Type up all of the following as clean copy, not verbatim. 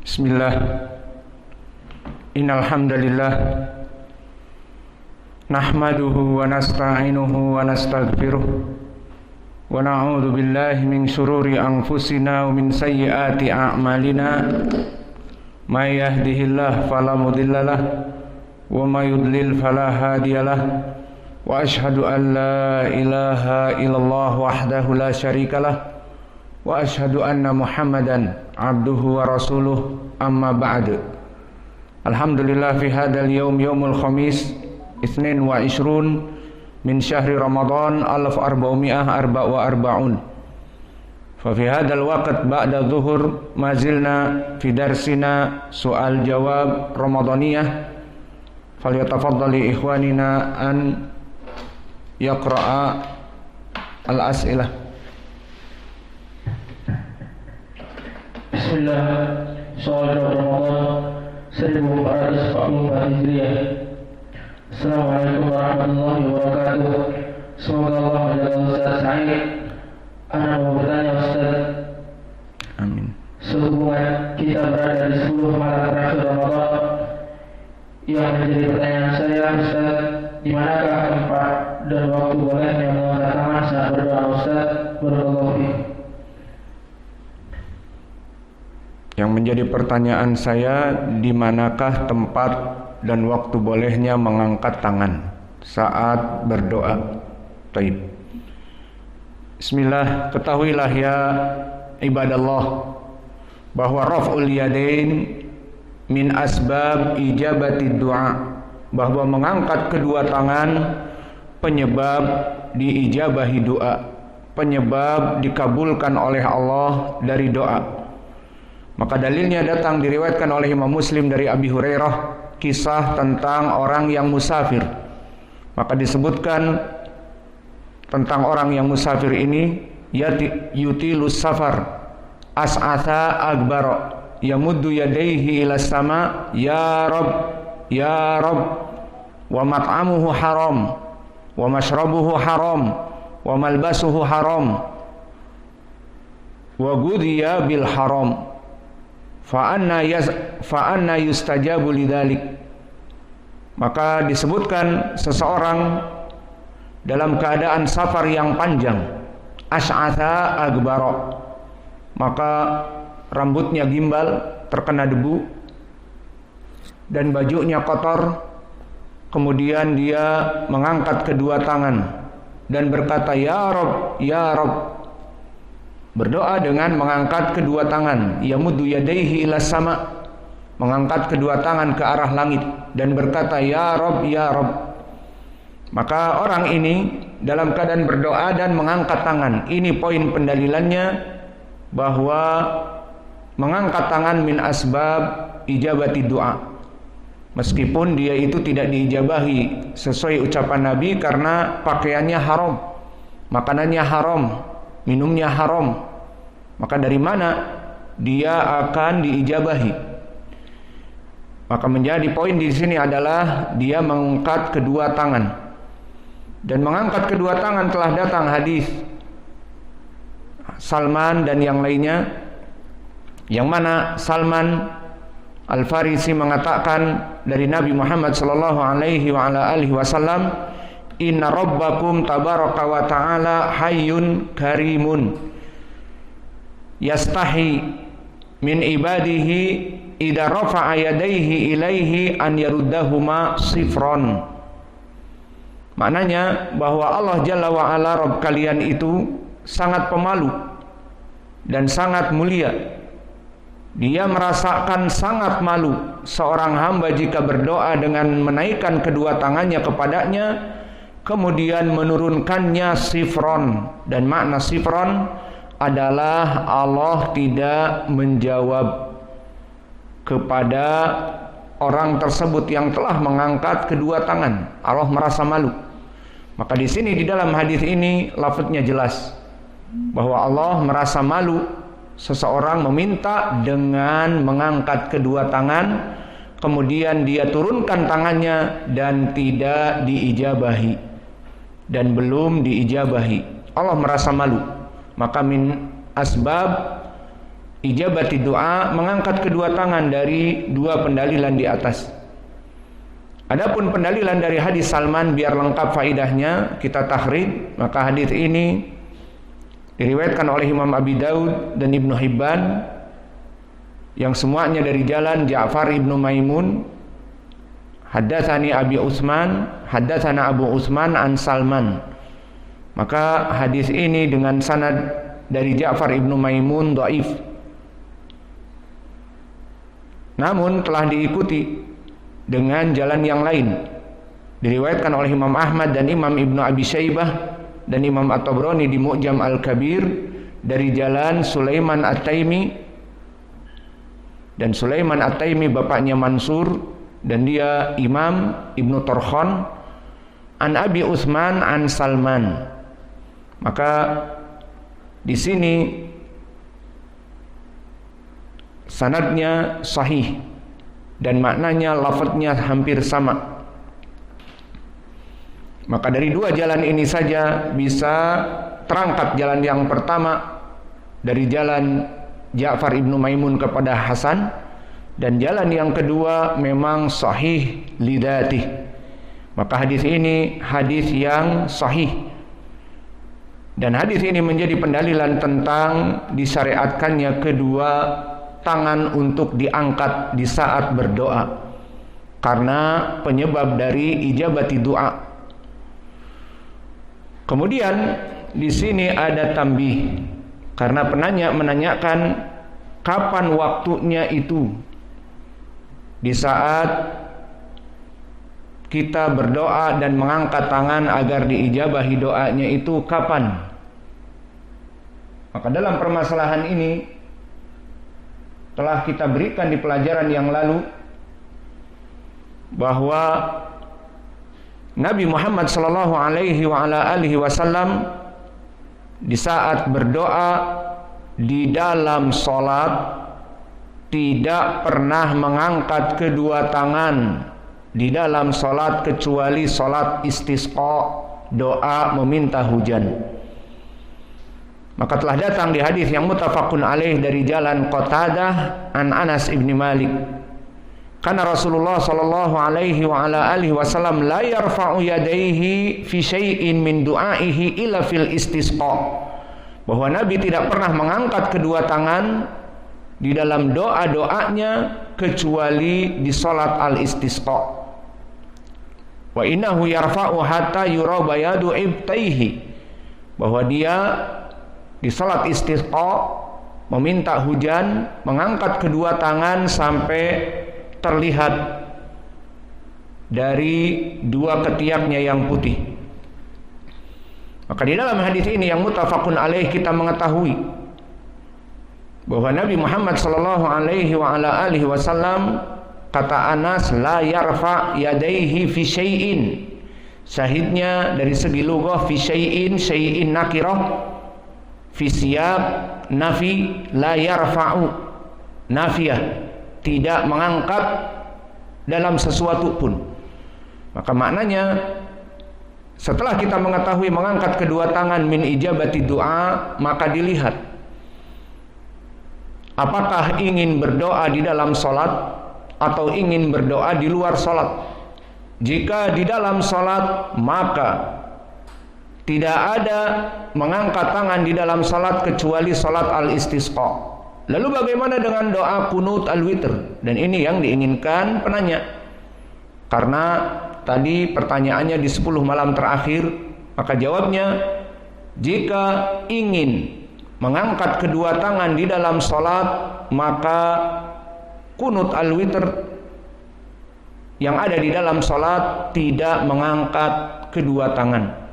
Bismillah. Innal hamdalillah nahmaduhu wa nasta'inuhu wa nastaghfiruh wa na'udzu billahi min shururi anfusina wa min sayyiati a'malina. May yahdihillahu fala mudhillalah wa may yudlil fala hadiyalah. Wa asyhadu an la ilaha illallah wahdahu la syarikalah wa asyhadu anna Muhammadan abduhu wa rasuluh, amma ba'du. Alhamdulillah fi hadzal yaumul khamis Itsnin wa ishrun min syahri Ramadan 1444. Fa fi hadzal waqt ba'da zuhur ma zilna fi darsina su'al jawab Ramadaniyah. Falyatafaddali ikhwanina an yaqra'a al-as'ilah. Bismillah, soal jawab Ramadan 1444 Hijriah. Assalamualaikum warahmatullahi wabarakatuh. Semoga Allah menjaga Ustaz Sa'id. Ana mau bertanya Ustaz. Amin. Sehubungan kita berada di 10 malam terakhir Ramadan, yang menjadi pertanyaan saya Ustaz, di manakah tempat dan waktu bolehnya mengangkat tangan saat berdoa Ustaz? Barakallahu fiik. Yang menjadi pertanyaan saya, di manakah tempat dan waktu bolehnya mengangkat tangan saat berdoa? Taib. Bismillah, ketahuilah ya ibadallah bahwa raf'ul yadain min asbab ijabati du'a, bahwa mengangkat kedua tangan penyebab diijabahi doa, penyebab dikabulkan oleh Allah dari doa. Maka dalilnya datang diriwayatkan oleh Imam Muslim dari Abi Hurairah, kisah tentang orang yang musafir. Maka disebutkan tentang orang yang musafir ini, yutilus safar as'atha akbara yamuddu yadayhi ila sama, ya Rabb ya Rabb, wa mat'amuhu haram wa mashrabuhu haram wa malbasuhu haram wa gudiya bil haram fa anna yustajabu lidzalik. Maka disebutkan seseorang dalam keadaan safar yang panjang, as'atha akbara, maka rambutnya gimbal terkena debu dan bajunya kotor. Kemudian dia mengangkat kedua tangan dan berkata, ya Rabb ya Rabb, berdoa dengan mengangkat kedua tangan, yamuddu yadayhi ila sama, mengangkat kedua tangan ke arah langit dan berkata, ya Rabb ya Rabb. Maka orang ini dalam keadaan berdoa dan mengangkat tangan. Ini poin pendalilannya bahwa mengangkat tangan min asbab ijabati doa, meskipun dia itu tidak diijabahi sesuai ucapan Nabi karena pakaiannya haram, makanannya haram, minumnya haram. Maka dari mana dia akan diijabahi? Maka menjadi poin di sini adalah dia mengangkat kedua tangan. Dan mengangkat kedua tangan telah datang hadis Salman dan yang lainnya, yang mana Salman Al-Farisi mengatakan dari Nabi Muhammad sallallahu alaihi wa ala alihi wasallam, inna rabbakum tabaraka wa ta'ala hayyun karimun yastahi min ibadihi idza rafa'a yadayhi ilaihi an yaruddahuma sifron. Maknanya bahwa Allah Jalla wa Ala, Rabb kalian itu sangat pemalu dan sangat mulia. Dia merasakan sangat malu seorang hamba jika berdoa dengan menaikkan kedua tangannya kepadanya, kemudian menurunkannya sifron. Dan makna sifron adalah Allah tidak menjawab kepada orang tersebut yang telah mengangkat kedua tangan. Allah merasa malu. Maka di sini di dalam hadis ini lafadznya jelas bahwa Allah merasa malu seseorang meminta dengan mengangkat kedua tangan, kemudian dia turunkan tangannya dan tidak diijabahi dan belum diijabahi. Allah merasa malu. Maka min asbab ijabati doa, mengangkat kedua tangan dari dua pendalilan di atas. Adapun pendalilan dari hadis Salman, biar lengkap faidahnya kita takhrij, maka hadis ini diriwayatkan oleh Imam Abi Daud dan Ibnu Hibban yang semuanya dari jalan Ja'far ibnu Maimun. Haddatsani Abi Utsman, haddatsana Abu Utsman an Salman. Maka hadis ini dengan sanad dari Ja'far ibnu Maimun dhaif. Namun telah diikuti dengan jalan yang lain, diriwayatkan oleh Imam Ahmad dan Imam Ibnu Abi Syaibah dan Imam At-Tabrani di Mu'jam Al-Kabir dari jalan Sulaiman At-Taimi, dan Sulaiman At-Taimi bapaknya Mansur dan dia Imam Ibnu Tarkhan, an Abi Utsman an Salman. Maka di sini sanadnya sahih dan maknanya, lafadznya hampir sama. Maka dari dua jalan ini saja bisa terangkat jalan yang pertama dari jalan Ja'far ibnu Maimun kepada Hasan, dan jalan yang kedua memang sahih lidatih. Maka hadis ini hadis yang sahih, dan hadis ini menjadi pendalilan tentang disyariatkannya kedua tangan untuk diangkat di saat berdoa karena penyebab dari ijabati doa. Kemudian di sini ada tambih, karena penanya menanyakan kapan waktunya itu di saat kita berdoa dan mengangkat tangan agar diijabahi doanya itu kapan. Maka dalam permasalahan ini telah kita berikan di pelajaran yang lalu bahwa Nabi Muhammad sallallahu alaihi wasallam di saat berdoa di dalam salat tidak pernah mengangkat kedua tangan di dalam salat kecuali salat istisqa, doa meminta hujan. Maka telah datang di hadis yang muttafaqun alaih dari jalan Qatadah an Anas ibn Malik, karena Rasulullah sallallahu alaihi wasallam la yarfa'u yadayhi fi syai'in min du'aihi illa fil istisqa, bahwa Nabi tidak pernah mengangkat kedua tangan di dalam doa-doanya kecuali di salat al-istisqa. Wa innahu yarfa'u hatta yura bayadu ibtaihi, bahwa dia di salat istisqa meminta hujan, mengangkat kedua tangan sampai terlihat dari dua ketiaknya yang putih. Maka di dalam hadis ini yang muttafaqun alaih kita mengetahui bahwa Nabi Muhammad sallallahu alaihi wasallam, kata Anas, la yarfa yadaihi fi syai'in. Syahidnya dari segi lughah fi syai'in, syai'in nakirah, fi siyab nafi, la yarfa'u nafiyah, tidak mengangkat dalam sesuatu pun. Maka maknanya setelah kita mengetahui mengangkat kedua tangan min ijabati doa, maka dilihat apakah ingin berdoa di dalam salat atau ingin berdoa di luar salat. Jika di dalam salat, maka tidak ada mengangkat tangan di dalam salat kecuali salat al-istisqa. Lalu bagaimana dengan doa kunut al-witr? Dan ini yang diinginkan penanya, karena tadi pertanyaannya di 10 malam terakhir. Maka jawabnya, jika ingin mengangkat kedua tangan di dalam salat, maka kunut al-witr yang ada di dalam salat tidak mengangkat kedua tangan.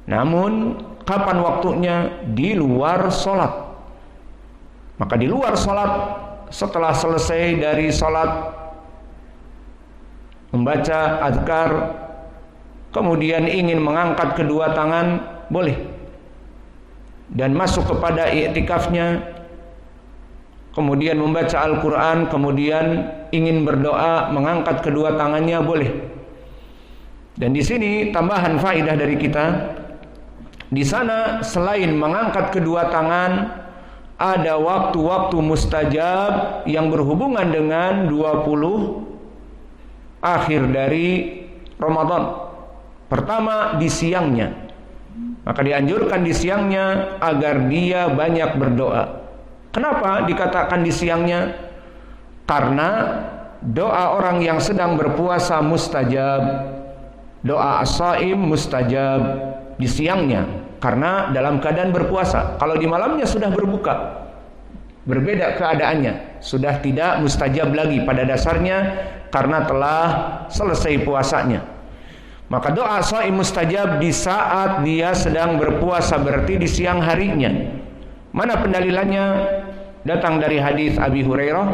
Namun kapan waktunya? Di luar salat. Maka di luar salat, setelah selesai dari salat membaca azkar, kemudian ingin mengangkat kedua tangan, boleh. Dan masuk kepada i'tikafnya, kemudian membaca Al-Quran, kemudian ingin berdoa, mengangkat kedua tangannya, boleh. Dan di sini tambahan faidah dari kita, di sana selain mengangkat kedua tangan, ada waktu-waktu mustajab yang berhubungan dengan 20 akhir dari Ramadan. Pertama, di siangnya. Maka dianjurkan di siangnya agar dia banyak berdoa. Kenapa dikatakan di siangnya? Karena doa orang yang sedang berpuasa mustajab. Doa as-shaim mustajab di siangnya, karena dalam keadaan berpuasa. Kalau di malamnya sudah berbuka, berbeda keadaannya, sudah tidak mustajab lagi pada dasarnya karena telah selesai puasanya. Maka doa shaim mustajab di saat dia sedang berpuasa, berarti di siang harinya. Mana pendalilannya? Datang dari hadis Abi Hurairah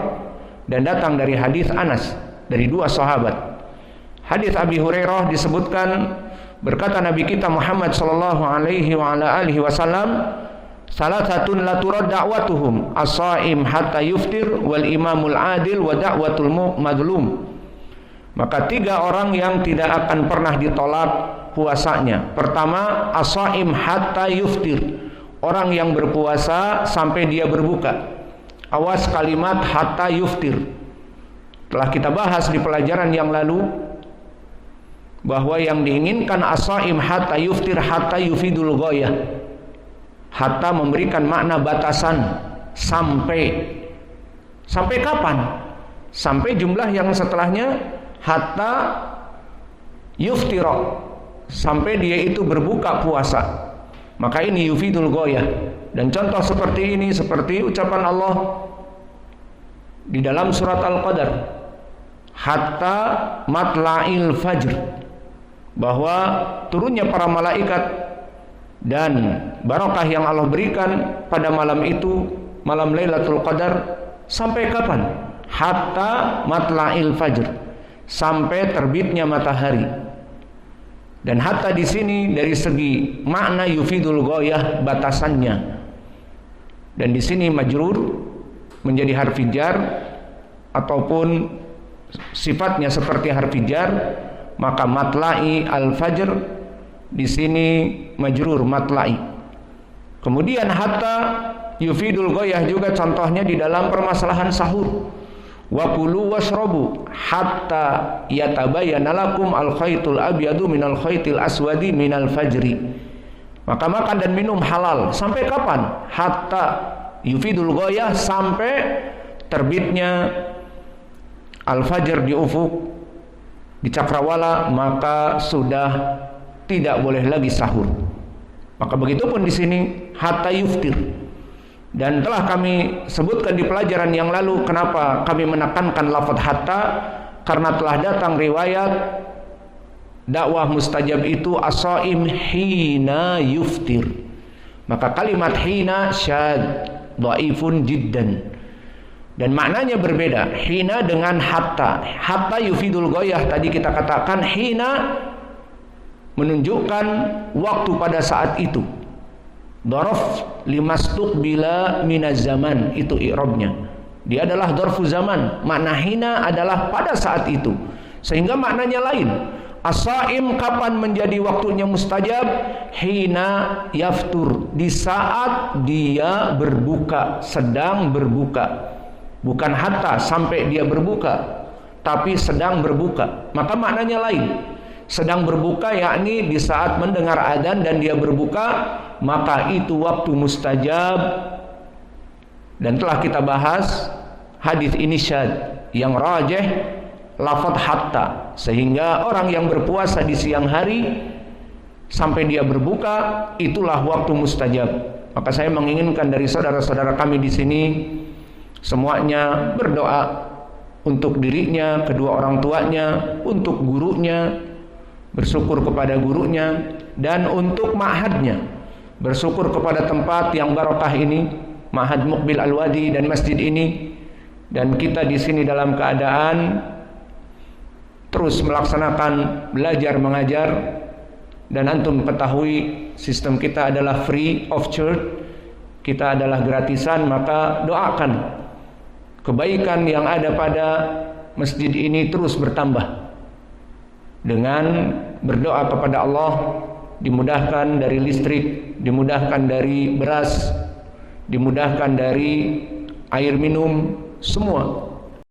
dan datang dari hadis Anas, dari dua sahabat. Hadis Abi Hurairah disebutkan, berkata Nabi kita Muhammad sallallahu alaihi wa ala alihi wasallam, salasatun la turad da'watuhum as-shaim hatta yuftir wal imamul adil wa da'watul madlum. Maka 3 orang yang tidak akan pernah ditolak puasanya. Pertama, as-shaim hatta yuftir, orang yang berpuasa sampai dia berbuka. Awas kalimat hatta yuftir. Telah kita bahas di pelajaran yang lalu bahwa yang diinginkan as-shaim hatta yuftir, hatta yufidul ghayah, hatta memberikan makna batasan, sampai kapan? Sampai jumlah yang setelahnya hatta yuftira, sampai dia itu berbuka puasa. Maka ini yufidul ghayah. Dan contoh seperti ini seperti ucapan Allah di dalam surat Al-Qadar, hatta matla'il fajr, bahwa turunnya para malaikat dan barakah yang Allah berikan pada malam itu, malam Lailatul Qadar, sampai kapan? Hatta matla'il fajr, sampai terbitnya matahari. Dan hatta di sini dari segi makna yufidul ghayah, batasannya. Dan di sini majrur menjadi harfi jar ataupun sifatnya seperti harfi jar. Maka matla'i al-fajr di sini majrur matla'i. Kemudian hatta yufidul ghayah juga contohnya di dalam permasalahan sahur. Wa kulu washrabu hatta yatabayyana lakum al-khaytul abyadu minal khaytil aswadi minal fajri. Maka makan dan minum halal sampai kapan? Hatta yufidul ghayah, sampai terbitnya al-fajr di ufuk, di cakrawala, maka sudah tidak boleh lagi sahur. Maka begitupun di sini hatta yuftir. Dan telah kami sebutkan di pelajaran yang lalu kenapa kami menekankan lafaz hatta, karena telah datang riwayat dakwah mustajab itu as-shaim hina yuftir. Maka kalimat hina syad, dhaifun jiddan. Dan maknanya berbeda. Hina dengan hatta. Hatta yufidul ghayah tadi kita katakan, hina menunjukkan waktu pada saat itu. Dzaraf limastuqbila minaz zaman, itu i'rabnya. Dia adalah dzarfu zaman. Makna hina adalah pada saat itu. Sehingga maknanya lain. As-shaim kapan menjadi waktunya mustajab? Hina yaftur, di saat dia berbuka, sedang berbuka. Bukan hatta sampai dia berbuka, tapi sedang berbuka. Maka maknanya lain. Sedang berbuka yakni di saat mendengar adzan dan dia berbuka, maka itu waktu mustajab. Dan telah kita bahas hadis ini syad, yang rajih lafaz hatta, sehingga orang yang berpuasa di siang hari sampai dia berbuka, itulah waktu mustajab. Maka saya menginginkan dari saudara-saudara kami di sini semuanya berdoa untuk dirinya, kedua orang tuanya, untuk gurunya, bersyukur kepada gurunya, dan untuk ma'hadnya, bersyukur kepada tempat yang barokah ini, Ma'had Muqbil Al-Wadi dan masjid ini. Dan kita di sini dalam keadaan terus melaksanakan belajar mengajar. Dan antum ketahui sistem kita adalah free of charge, kita adalah gratisan. Maka doakan kebaikan yang ada pada masjid ini terus bertambah dengan berdoa kepada Allah, dimudahkan dari listrik, dimudahkan dari beras, dimudahkan dari air minum semua.